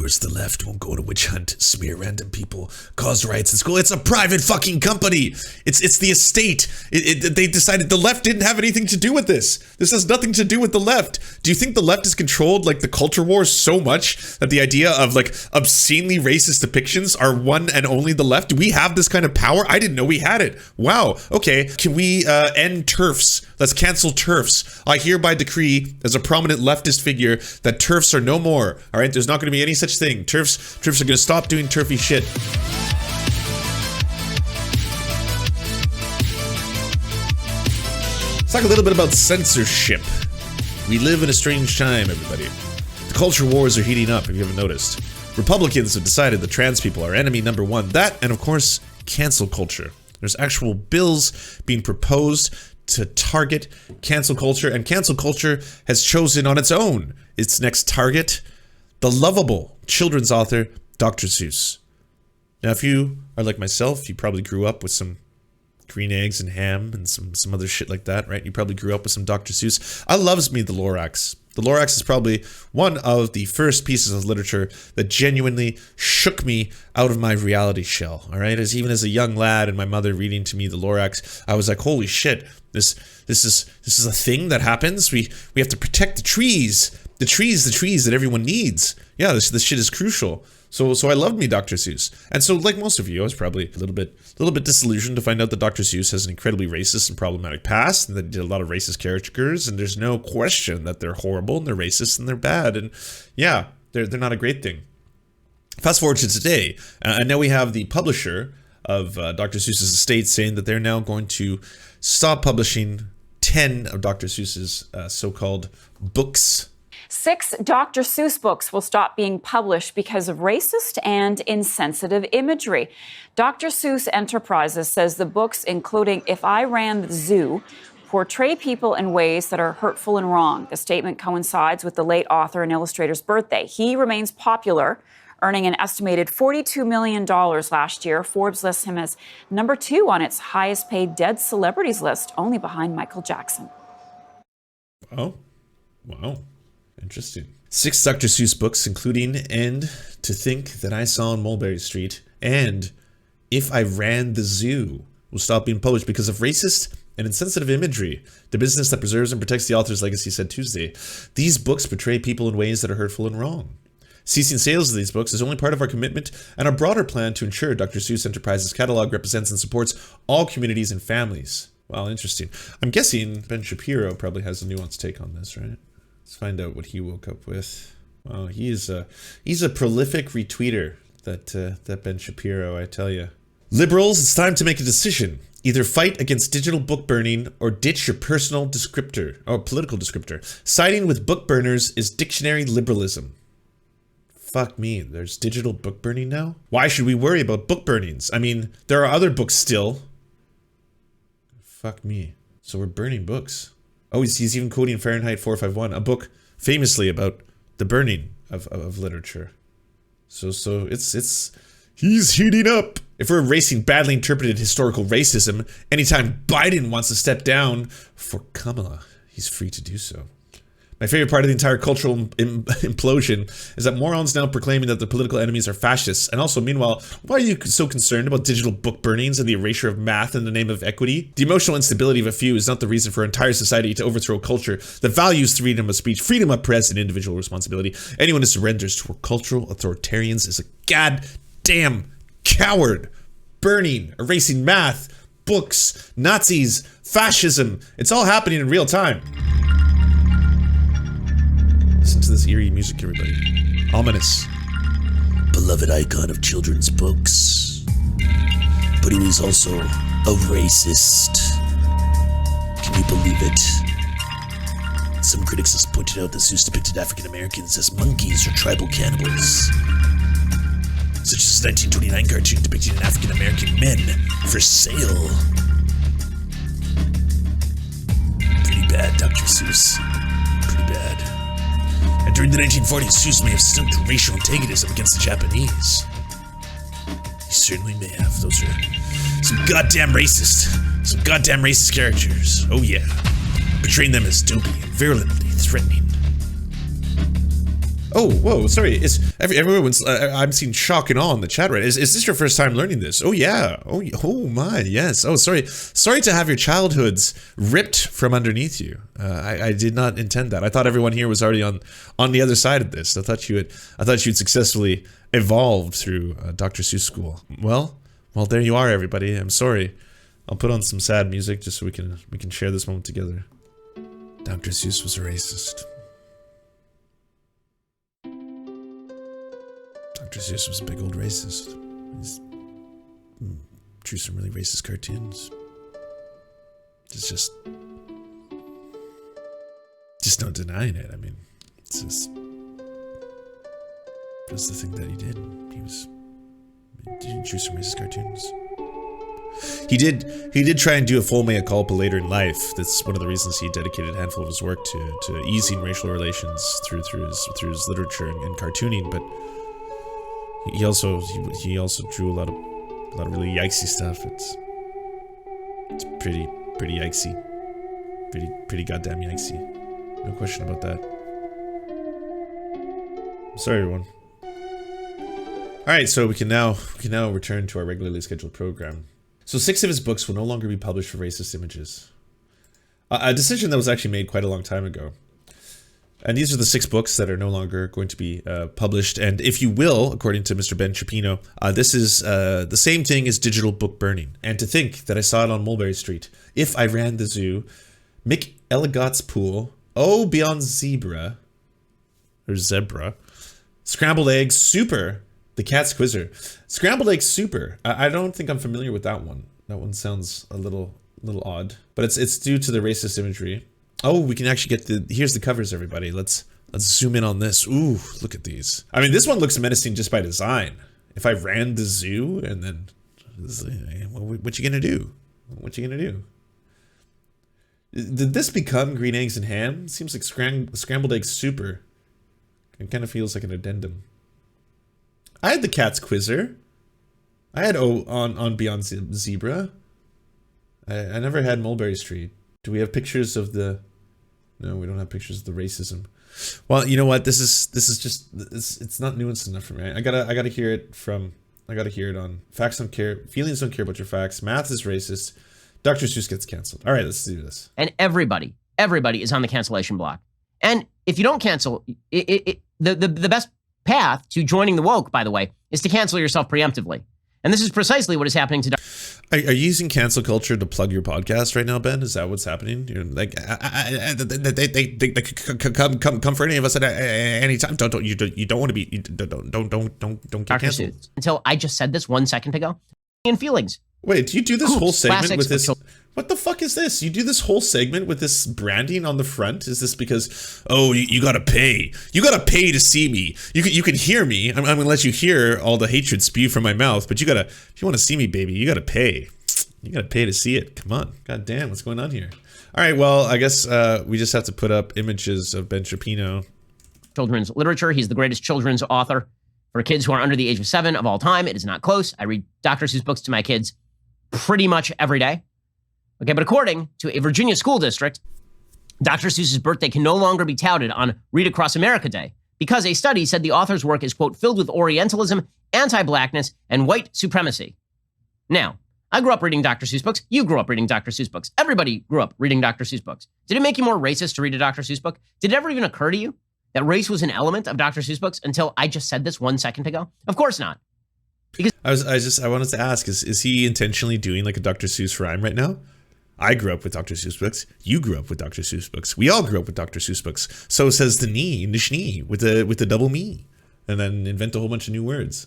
course, the left won't go on a witch hunt, smear random people, cause riots in school. It's a private fucking company. It's the estate. They decided the left didn't have anything to do with this. This has nothing to do with the left. Do you think the left has controlled like the culture wars so much that the idea of like obscenely racist depictions are one and only the left? Do we have this kind of power? I didn't know we had it. Wow. Okay. Can we end TERFs? Let's cancel TERFs. I hereby decree as a prominent leftist figure that TERFs are no more. All right. There's not going to be any such thing. TERFs are going to stop doing TERFy shit. Let's talk a little bit about censorship. We live in a strange time, everybody. The culture wars are heating up, if you haven't noticed. Republicans have decided that trans people are enemy number one. That, and of course, cancel culture. There's actual bills being proposed to target cancel culture, and cancel culture has chosen on its own its next target, the lovable children's author, Dr. Seuss. Now, if you are like myself, you probably grew up with some green eggs and ham and some other shit like that, right? You probably grew up with some Dr. Seuss. I loves me the Lorax. The Lorax is probably one of the first pieces of literature that genuinely shook me out of my reality shell, all right? Even as a young lad and my mother reading to me the Lorax, I was like, holy shit, this is a thing that happens. We have to protect the trees that everyone needs. Yeah, this shit is crucial. So I loved me Dr. Seuss. And so like most of you, I was probably a little bit disillusioned to find out that Dr. Seuss has an incredibly racist and problematic past, and that he did a lot of racist caricatures, and there's no question that they're horrible and they're racist and they're bad, and yeah, they're not a great thing. Fast forward to today, and now we have the publisher of Dr. Seuss's estate saying that they're now going to stop publishing 10 of Dr. Seuss's so-called books. 6 Dr. Seuss books will stop being published because of racist and insensitive imagery. Dr. Seuss Enterprises says the books, including If I Ran the Zoo, portray people in ways that are hurtful and wrong. The statement coincides with the late author and illustrator's birthday. He remains popular, earning an estimated $42 million last year. Forbes lists him as number 2 on its highest paid dead celebrities list, only behind Michael Jackson. Oh, wow. Interesting. 6 Dr. Seuss books, including And to Think That I Saw on Mulberry Street and If I Ran the Zoo, will stop being published because of racist and insensitive imagery. The business that preserves and protects the author's legacy said Tuesday. These books portray people in ways that are hurtful and wrong. Ceasing sales of these books is only part of our commitment and our broader plan to ensure Dr. Seuss Enterprises catalog represents and supports all communities and families. Wow, interesting. I'm guessing Ben Shapiro probably has a nuanced take on this, right? Let's find out what he woke up with. Wow, he's a prolific retweeter, that Ben Shapiro, I tell you. Liberals, it's time to make a decision. Either fight against digital book burning or ditch your personal descriptor, or political descriptor. Siding with book burners is dictionary liberalism. Fuck me, there's digital book burning now? Why should we worry about book burnings? I mean, there are other books still. Fuck me. So we're burning books. Oh, he's even quoting Fahrenheit 451, a book famously about the burning of literature. So he's heating up. If we're erasing badly interpreted historical racism, anytime Biden wants to step down for Kamala, he's free to do so. My favorite part of the entire cultural implosion is that morons now proclaiming that the political enemies are fascists. And also, meanwhile, why are you so concerned about digital book burnings and the erasure of math in the name of equity? The emotional instability of a few is not the reason for an entire society to overthrow a culture that values freedom of speech, freedom of press, and individual responsibility. Anyone who surrenders to cultural authoritarians is a goddamn coward. Burning, erasing math, books, Nazis, fascism. It's all happening in real time. Listen to this eerie music, everybody. Ominous. Beloved icon of children's books, but who is also a racist. Can you believe it? Some critics have pointed out that Seuss depicted African Americans as monkeys or tribal cannibals, such as his 1929 cartoon depicting African American men for sale. Pretty bad, Dr. Seuss. Pretty bad. And during the 1940s, Seuss may have stoked racial antagonism against the Japanese. He certainly may have. Those are some goddamn racist characters. Oh yeah. Portraying them as dopey and virulently threatening. Oh, whoa, sorry. Everyone's. I'm seeing shock and awe in the chat, right? Is this your first time learning this? Oh yeah. Oh my. Yes. Oh, sorry. Sorry to have your childhoods ripped from underneath you. I did not intend that. I thought everyone here was already on the other side of this. I thought you'd successfully evolved through Dr. Seuss school. Well, there you are, everybody. I'm sorry. I'll put on some sad music just so we can share this moment together. Dr. Seuss was a racist. Dr. Seuss was a big old racist. He drew some really racist cartoons. It's just no denying it. I mean, it's just that's the thing that he did. He drew some racist cartoons. He did try and do a full mea culpa later in life. That's one of the reasons he dedicated a handful of his work to easing racial relations through his literature and cartooning. But he also drew a lot of really yikesy stuff. It's pretty yikesy, pretty goddamn yikesy. No question about that. I'm sorry, everyone. All right, so we can now return to our regularly scheduled program. So 6 of his books will no longer be published for racist images. A decision that was actually made quite a long time ago. And these are the 6 books that are no longer going to be published. And if you will, according to Mr. Ben Shapiro, this is the same thing as digital book burning. And to think that I saw it on Mulberry Street. If I ran the zoo, Mick Elligott's pool, Oh Beyond Zebra, or Zebra, Scrambled Eggs Super, The Cat's Quizzer. Scrambled Eggs Super. I don't think I'm familiar with that one. That one sounds a little odd. But it's due to the racist imagery. Oh, we can actually get here's the covers, everybody. Let's zoom in on this. Ooh, look at these. I mean, this one looks menacing just by design. If I ran the zoo and then, what you gonna do? What you gonna do? Did this become Green Eggs and Ham? Seems like Scrambled Eggs Super. It kind of feels like an addendum. I had the Cat's Quizzer. I had on Beyond Zebra. I never had Mulberry Street. Do we have pictures of the? No, we don't have pictures of the racism. Well, you know what? This is just it's not nuanced enough for me. I gotta hear it on Facts Don't Care, Feelings Don't Care About Your Facts, Math is Racist, Dr. Seuss Gets Canceled. All right, let's do this. And everybody is on the cancellation block. And if you don't cancel, the best path to joining the woke, by the way, is to cancel yourself preemptively. And this is precisely what is happening to. Are you using cancel culture to plug your podcast right now, Ben? Is that what's happening? You're like, they come for any of us at any time. Don't want to be. Don't get canceled. Until I just said this 1 second ago. In feelings. Wait, do you do this whole segment with this? What the fuck is this? You do this whole segment with this branding on the front? Is this because, oh, you gotta pay? You gotta pay to see me. You can hear me. I'm gonna let you hear all the hatred spew from my mouth, but if you want to see me, baby, you gotta pay. You gotta pay to see it. Come on. God damn, what's going on here? All right, well, I guess we just have to put up images of Ben Shapiro. Children's literature. He's the greatest children's author for kids who are under the age of 7 of all time. It is not close. I read Dr. Seuss books to my kids pretty much every day. Okay, but according to a Virginia school district, Dr. Seuss's birthday can no longer be touted on Read Across America Day because a study said the author's work is, quote, filled with Orientalism, anti-blackness, and white supremacy. Now, I grew up reading Dr. Seuss books. You grew up reading Dr. Seuss books. Everybody grew up reading Dr. Seuss books. Did it make you more racist to read a Dr. Seuss book? Did it ever even occur to you that race was an element of Dr. Seuss books until I just said this 1 second ago? Of course not. Because I wanted to ask, is he intentionally doing like a Dr. Seuss rhyme right now? I grew up with Dr. Seuss books. You grew up with Dr. Seuss books. We all grew up with Dr. Seuss books. So says the knee, Nishnee, with the double me, and then invent a whole bunch of new words.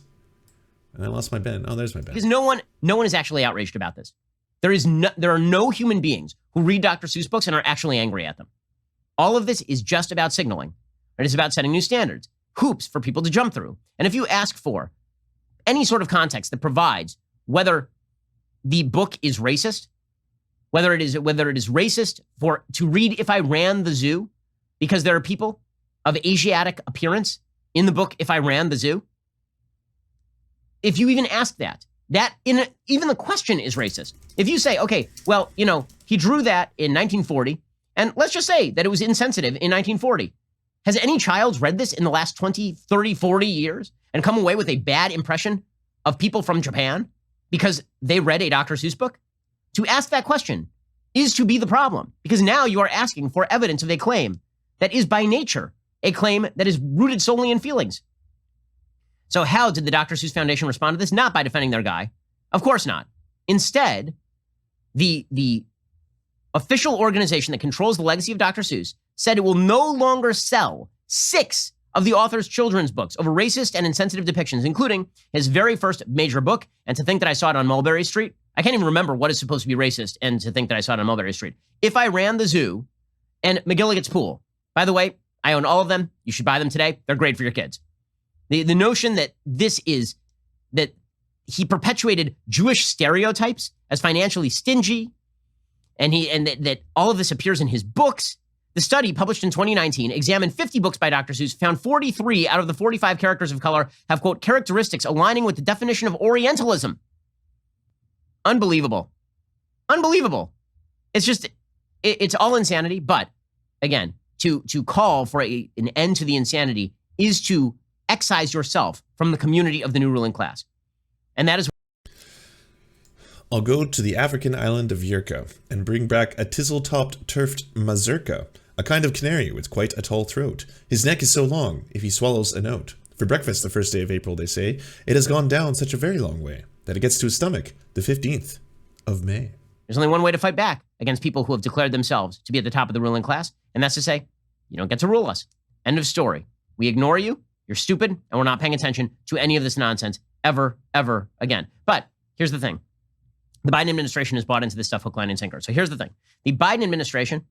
And I lost my pen. Oh, there's my pen. Because no one is actually outraged about this. There are no human beings who read Dr. Seuss books and are actually angry at them. All of this is just about signaling. It is about setting new standards, hoops for people to jump through. And if you ask for any sort of context that provides whether the book is racist, whether it is racist to read If I Ran the Zoo, because there are people of Asiatic appearance in the book If I Ran the Zoo. If you even ask even the question is racist. If you say, okay, well, he drew that in 1940, and let's just say that it was insensitive in 1940. Has any child read this in the last 20, 30, 40 years and come away with a bad impression of people from Japan because they read a Dr. Seuss book? To ask that question is to be the problem, because now you are asking for evidence of a claim that is by nature a claim that is rooted solely in feelings. So how did the Dr. Seuss Foundation respond to this? Not by defending their guy. Of course not. Instead, the official organization that controls the legacy of Dr. Seuss said it will no longer sell 6 of the author's children's books over racist and insensitive depictions, including his very first major book. And to think that I saw it on Mulberry Street, I can't even remember what is supposed to be racist, and to think that I saw it on Mulberry Street. If I Ran the Zoo and McGilligan's Pool. By the way, I own all of them. You should buy them today. They're great for your kids. The notion that that he perpetuated Jewish stereotypes as financially stingy, and that all of this appears in his books. The study, published in 2019, examined 50 books by Dr. Seuss, found 43 out of the 45 characters of color have, quote, characteristics aligning with the definition of Orientalism. Unbelievable. Unbelievable. It's just, it's all insanity. But again, to call for an end to the insanity is to excise yourself from the community of the new ruling class. And that is. I'll go to the African island of Yurka and bring back a tizzle-topped turfed mazurka, a kind of canary with quite a tall throat. His neck is so long, if he swallows a note. For breakfast the first day of April, they say, it has gone down such a very long way that it gets to his stomach the 15th of May. There's only one way to fight back against people who have declared themselves to be at the top of the ruling class, and that's to say, you don't get to rule us. End of story. We ignore you, you're stupid, and we're not paying attention to any of this nonsense ever, ever again. But here's the thing. The Biden administration has bought into this stuff hook, line, and sinker. So here's the thing. The Biden administration,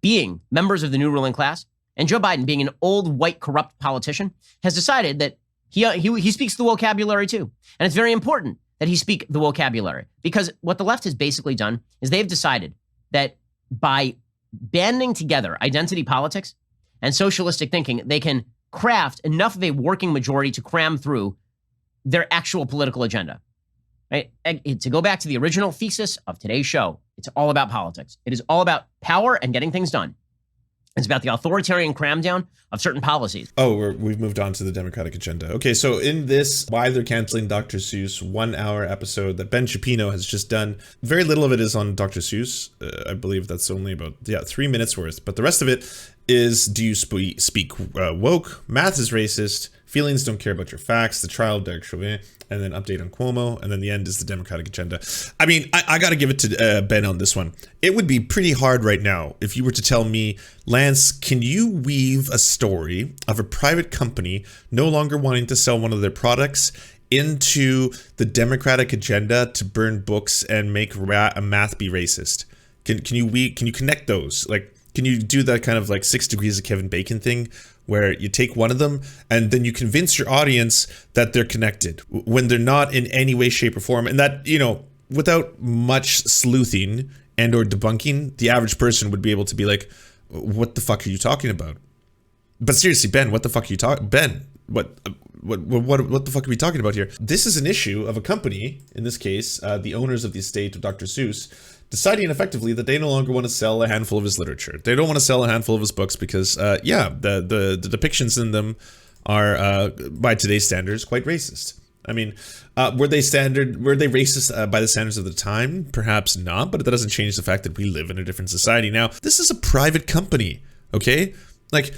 being members of the new ruling class, and Joe Biden being an old, white, corrupt politician, has decided that he speaks the vocabulary too. And it's very important that he speak the vocabulary, because what the left has basically done is they've decided that by banding together identity politics and socialistic thinking, they can craft enough of a working majority to cram through their actual political agenda. Right? To go back to the original thesis of today's show, it's all about politics. It is all about power and getting things done. It's about the authoritarian cram down of certain policies. Oh, we've moved on to the Democratic agenda. Okay, so in this Why They're Canceling Dr. Seuss 1 hour episode that Ben Shapiro has just done, very little of it is on Dr. Seuss. I believe that's only about 3 minutes worth. But the rest of it is, do you speak woke? Math is racist. Feelings don't care about your facts. The trial of Derek Chauvin. And then update on Cuomo, and then the end is the Democratic agenda. I mean, I got to give it to Ben on this one. It would be pretty hard right now if you were to tell me, Lance, can you weave a story of a private company no longer wanting to sell one of their products into the Democratic agenda to burn books and make math be racist? Can you connect those? Like, can you do that kind of like 6 Degrees of Kevin Bacon thing, where you take one of them and then you convince your audience that they're connected when they're not in any way, shape, or form? And that, you know, without much sleuthing and or debunking, the average person would be able to be like, what the fuck are you talking about? But seriously, Ben, what the fuck are you talking? Ben, what the fuck are we talking about here? This is an issue of a company, in this case, the owners of the estate of Dr. Seuss, deciding effectively that they no longer want to sell a handful of his literature. They don't want to sell a handful of his books because, the depictions in them are, by today's standards, quite racist. I mean, were they racist by the standards of the time? Perhaps not, but that doesn't change the fact that we live in a different society now. This is a private company, okay? Like,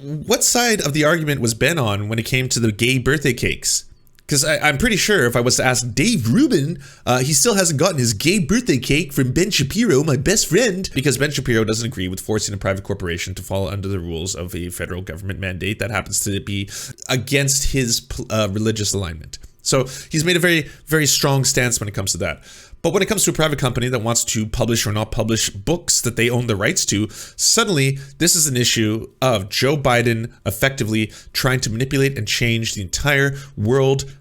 what side of the argument was Ben on when it came to the gay birthday cakes? Because I'm pretty sure if I was to ask Dave Rubin, he still hasn't gotten his gay birthday cake from Ben Shapiro, my best friend, because Ben Shapiro doesn't agree with forcing a private corporation to fall under the rules of a federal government mandate that happens to be against his religious alignment. So he's made a very, very strong stance when it comes to that. But when it comes to a private company that wants to publish or not publish books that they own the rights to, suddenly this is an issue of Joe Biden effectively trying to manipulate and change the entire world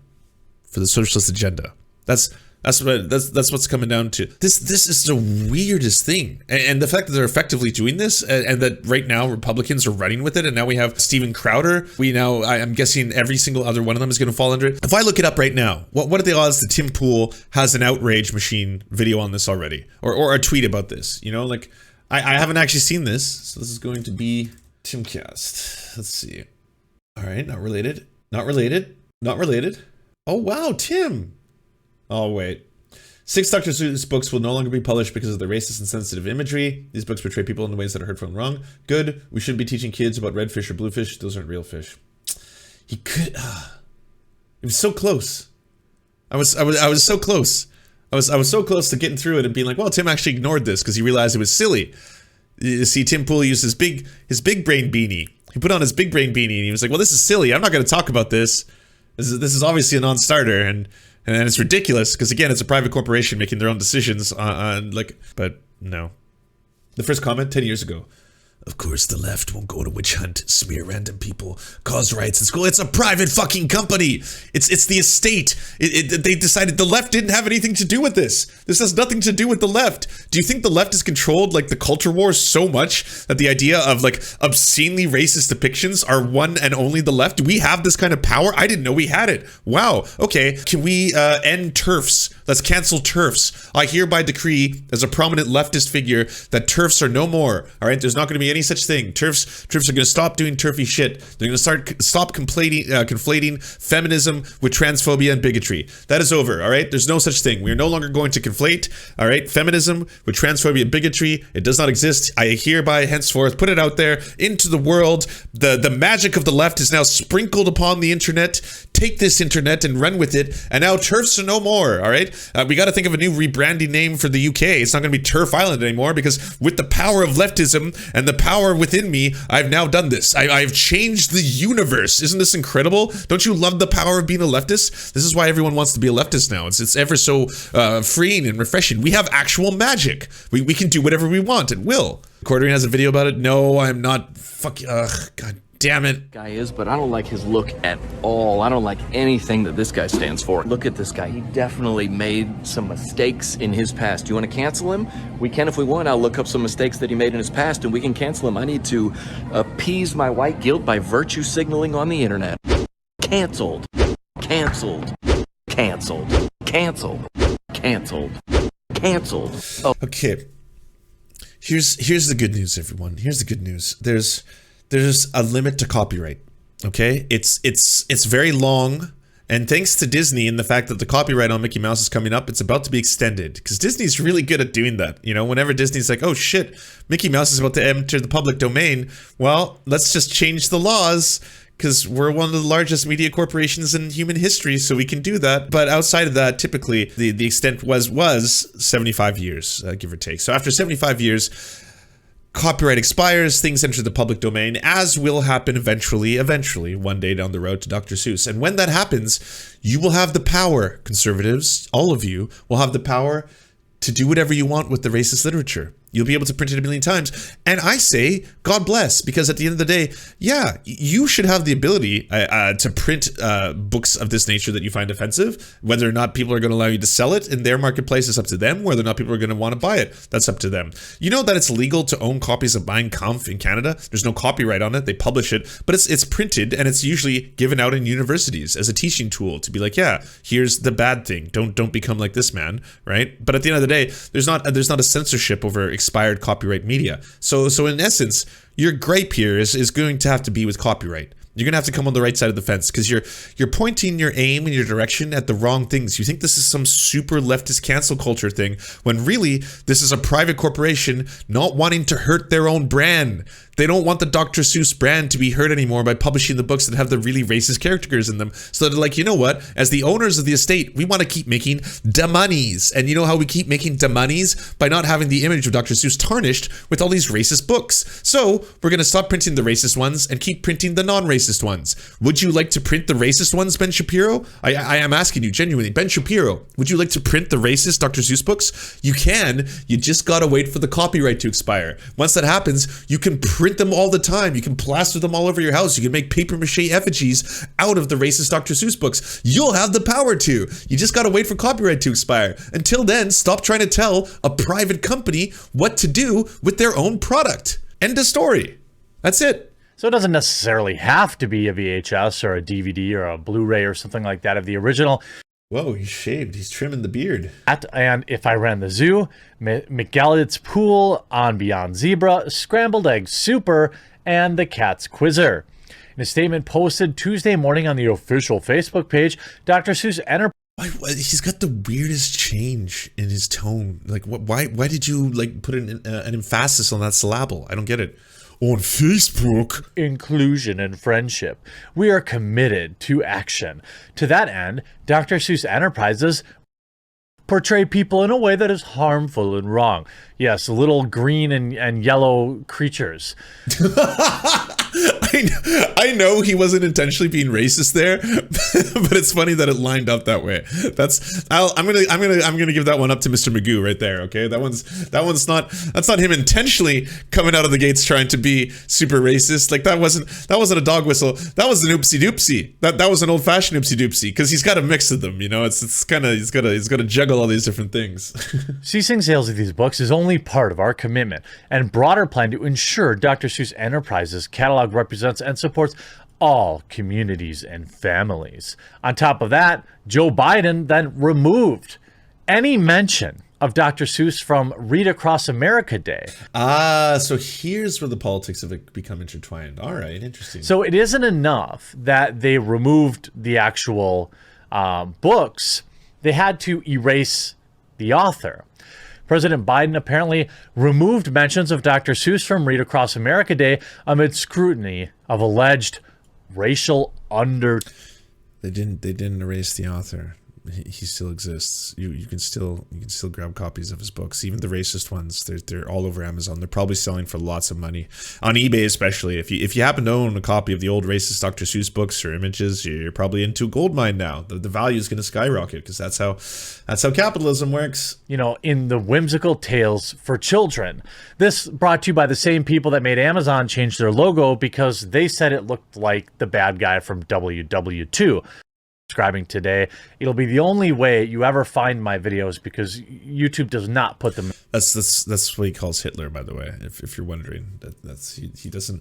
for the socialist agenda. That's what's coming down to. This is the weirdest thing, and the fact that they're effectively doing this, and that right now Republicans are running with it, and now we have Steven Crowder. I'm guessing every single other one of them is going to fall under it. If I look it up right now, what are the odds that Tim Pool has an outrage machine video on this already, or a tweet about this? You know, like I haven't actually seen this, so this is going to be Timcast. Let's see. All right, not related. Not related. Not related. Oh, wow, Tim. Oh, wait. 6 Dr. Seuss books will no longer be published because of the racist and sensitive imagery. These books portray people in ways that are hurtful and wrong. Good. We shouldn't be teaching kids about red fish or blue fish. Those aren't real fish. He could. It was so close. I was so close. I was so close to getting through it and being like, well, Tim actually ignored this because he realized it was silly. You see, Tim Pool used his big brain beanie. He put on his big brain beanie and he was like, well, this is silly. I'm not going to talk about this. This is obviously a non-starter and it's ridiculous because again, it's a private corporation making their own decisions on but no. The first comment 10 years ago. Of course, the left won't go to witch hunt, smear random people, cause riots in school. It's a private fucking company. It's the estate. They decided the left didn't have anything to do with this. This has nothing to do with the left. Do you think the left has controlled like the culture wars so much that the idea of like obscenely racist depictions are one and only the left? Do we have this kind of power? I didn't know we had it. Wow. Okay. Can we end TERFs? Let's cancel TERFs. I hereby decree as a prominent leftist figure that TERFs are no more. All right. There's not going to be any such thing. TERFs are going to stop doing TERFy shit. They're going to stop conflating feminism with transphobia and bigotry. That is over. All right. There's no such thing. We are no longer going to conflate. All right. Feminism with transphobia and bigotry. It does not exist. I hereby henceforth put it out there into the world. The magic of the left is now sprinkled upon the internet. Take this internet and run with it. And now TERFs are no more. All right. We got to think of a new rebranding name for the UK. It's not going to be TERF Island anymore because with the power of leftism and the power within me, I've now done this. I've changed the universe. Isn't this incredible? Don't you love the power of being a leftist? This is why everyone wants to be a leftist now. It's ever so freeing and refreshing. We have actual magic. We can do whatever we want and will. Quartering has a video about it. No, I'm not. Fuck. God damn it. Guy is, but I don't like his look at all. I don't like anything that this guy stands for. Look at this guy. He definitely made some mistakes in his past. You want to cancel him? We can if we want. I'll look up some mistakes that he made in his past and we can cancel him. I need to appease my white guilt by virtue signaling on the internet. Canceled. Canceled. Canceled. Canceled. Canceled. Canceled. Oh. Okay. Here's the good news, everyone. Here's the good news. There's a limit to copyright. Okay? It's very long, and thanks to Disney and the fact that the copyright on Mickey Mouse is coming up, it's about to be extended because Disney's really good at doing that. You know, whenever Disney's like, oh shit, Mickey Mouse is about to enter the public domain, well, let's just change the laws because we're one of the largest media corporations in human history, so we can do that. But outside of that, typically the extent was 75 years, give or take. So after 75 years, copyright expires, things enter the public domain, as will happen eventually, one day down the road to Dr. Seuss. And when that happens, you will have the power, conservatives, all of you, will have the power to do whatever you want with the racist literature. You'll be able to print it a million times. And I say, God bless, because at the end of the day, yeah, you should have the ability to print books of this nature that you find offensive. Whether or not people are going to allow you to sell it in their marketplace is up to them. Whether or not people are going to want to buy it, that's up to them. You know that it's legal to own copies of Mein Kampf in Canada? There's no copyright on it. They publish it, but it's printed and it's usually given out in universities as a teaching tool to be like, yeah, here's the bad thing. Don't become like this man, right? But at the end of the day, there's not a censorship over expired copyright media. So in essence, your gripe here is going to have to be with copyright. You're going to have to come on the right side of the fence because you're pointing your aim and your direction at the wrong things. You think this is some super leftist cancel culture thing when really this is a private corporation not wanting to hurt their own brand. They don't want the Dr. Seuss brand to be hurt anymore by publishing the books that have the really racist characters in them. So they're like, you know what? As the owners of the estate, we want to keep making da monies. And you know how we keep making da monies? By not having the image of Dr. Seuss tarnished with all these racist books. So we're going to stop printing the racist ones and keep printing the non-racist ones. Would you like to print the racist ones, Ben Shapiro? I am asking you genuinely. Ben Shapiro, would you like to print the racist Dr. Seuss books? You can. You just got to wait for the copyright to expire. Once that happens, you can print them all the time. You can plaster them all over your house. You can make paper mache effigies out of the racist Dr. Seuss books. You'll have the power to. You just got to wait for copyright to expire. Until then, stop trying to tell a private company what to do with their own product. End of story. That's it. So it doesn't necessarily have to be a VHS or a DVD or a Blu-ray or something like that of the original. Whoa, he's shaved. He's trimming the beard. And If I Ran the Zoo, McGallad's Pool, On Beyond Zebra, Scrambled Egg Super, and the Cat's Quizzer. In a statement posted Tuesday morning on the official Facebook page, Dr. Seuss Enterprise. He's got the weirdest change in his tone. Like, why did you like put an emphasis on that syllable? I don't get it. On Facebook. Inclusion and friendship. We are committed to action. To that end, Dr. Seuss Enterprises portray people in a way that is harmful and wrong. Yes, little green and yellow creatures. I know he wasn't intentionally being racist there, but it's funny that it lined up that way. I'm gonna give that one up to Mr. Magoo right there. Okay, that's not him intentionally coming out of the gates trying to be super racist. Like that wasn't a dog whistle. That was an oopsie doopsie. That was an old fashioned oopsie doopsie because he's got a mix of them. You know, it's kind of he's got to juggle all these different things. Ceasing sales of these books is only part of our commitment and broader plan to ensure Dr. Seuss Enterprises catalog represents and supports all communities and families. On top of that, Joe Biden then removed any mention of Dr. Seuss from Read Across America Day. So here's where the politics of it become intertwined. All right, interesting. So it isn't enough that they removed the actual books. They had to erase the author. President Biden apparently removed mentions of Dr. Seuss from Read Across America Day amid scrutiny of alleged racial They didn't erase the author. He still exists. You can still grab copies of his books, even the racist ones. They're all over Amazon. They're probably selling for lots of money on eBay, especially if you happen to own a copy of the old racist Dr. Seuss books or images. You're probably into a gold mine now. The value is going to skyrocket because that's how capitalism works. You know, in the whimsical tales for children. This brought to you by the same people that made Amazon change their logo because they said it looked like the bad guy from WW2. Subscribing today. It'll be the only way you ever find my videos because YouTube does not put them. That's what he calls Hitler, by the way. If you're wondering,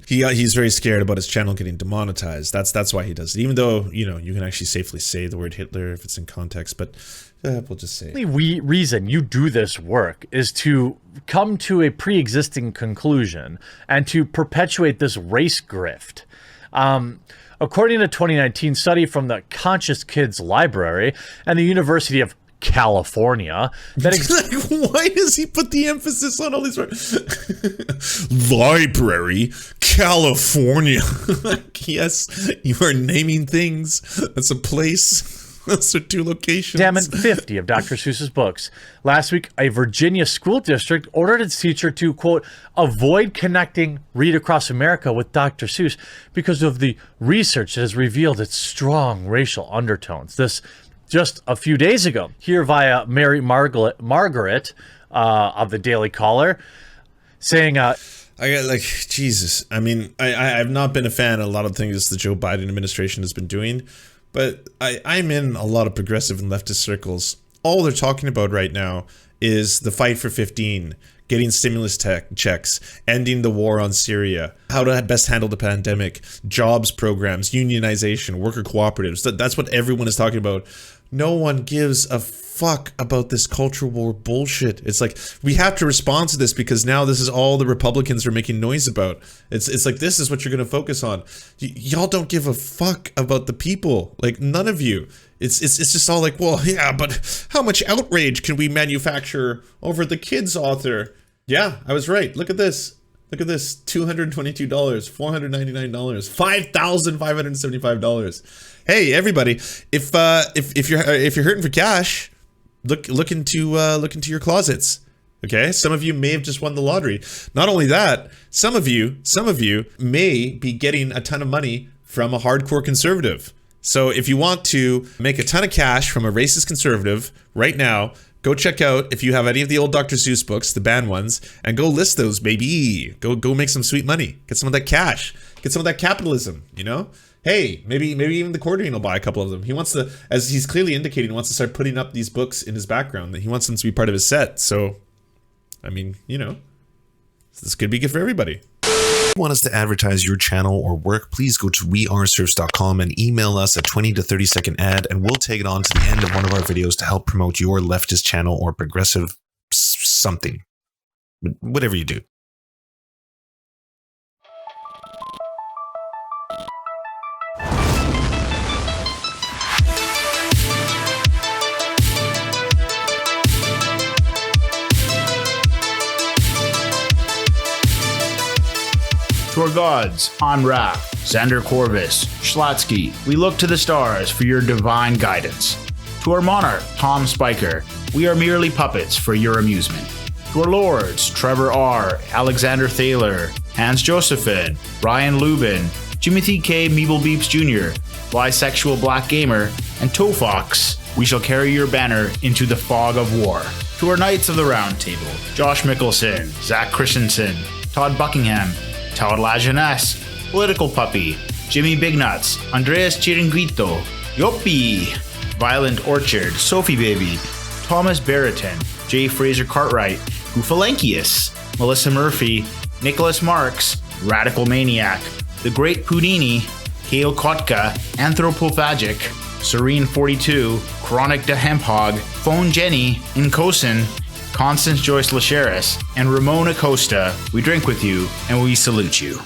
he's very scared about his channel getting demonetized. That's why he does it. Even though you can actually safely say the word Hitler if it's in context, but we'll just say. The only reason you do this work is to come to a pre-existing conclusion and to perpetuate this race grift. According to a 2019 study from the Conscious Kids Library and the University of California, why does he put the emphasis on all these words? Library, California. Yes, you are naming things. That's a place. Those are two locations. Examined 50 of Dr. Seuss's books. Last week, a Virginia school district ordered its teacher to, quote, avoid connecting Read Across America with Dr. Seuss because of the research that has revealed its strong racial undertones. This just a few days ago. Here via Mary Margaret of the Daily Caller, saying... I got Jesus. I mean, I've not been a fan of a lot of things the Joe Biden administration has been doing. But I'm in a lot of progressive and leftist circles. All they're talking about right now is the fight for 15, getting stimulus checks, ending the war on Syria, how to best handle the pandemic, jobs programs, unionization, worker cooperatives. That's what everyone is talking about. No one gives a fuck about this culture war bullshit. It's like, we have to respond to this because now this is all the Republicans are making noise about. It's like, this is what you're going to focus on. Y'all don't give a fuck about the people. Like, none of you. It's just all like, well, yeah, but how much outrage can we manufacture over the kid's author? Yeah, I was right. Look at this. Look at this. $222, $499, $5,575. Hey, everybody! If you're hurting for cash, look into your closets. Okay, some of you may have just won the lottery. Not only that, some of you may be getting a ton of money from a hardcore conservative. So if you want to make a ton of cash from a racist conservative right now, go check out if you have any of the old Dr. Seuss books, the banned ones, and go list those, baby. Go make some sweet money. Get some of that cash. Get some of that capitalism. You know. Hey, maybe even the Cordian will buy a couple of them. He wants to, as he's clearly indicating, wants to start putting up these books in his background. That he wants them to be part of his set. So, I mean, this could be good for everybody. If you want us to advertise your channel or work, please go to weareserfs.com and email us a 20 to 30 second ad, and we'll take it on to the end of one of our videos to help promote your leftist channel or progressive something. Whatever you do. To our gods, Anra, Xander Corvus, Schlatsky, we look to the stars for your divine guidance. To our monarch, Tom Spiker, we are merely puppets for your amusement. To our lords, Trevor R., Alexander Thaler, Hans Josephine, Ryan Lubin, Jimothy K. Meeblebeeps Jr., Bisexual Black Gamer, and Tofox, we shall carry your banner into the fog of war. To our Knights of the Round Table, Josh Mickelson, Zach Christensen, Todd Buckingham, Todd Lajeunesse, Political Puppy, Jimmy Bignuts, Andreas Chiringuito, Yoppie, Violent Orchard, Sophie Baby, Thomas Barrington, J. Fraser Cartwright, Goofalankius, Melissa Murphy, Nicholas Marks, Radical Maniac, The Great Pudini, Kale Kotka, Anthropophagic, Serene 42, Chronic de Hemphog, Phone Jenny, Incosin, Constance Joyce Lacheris, and Ramon Acosta. We drink with you and we salute you.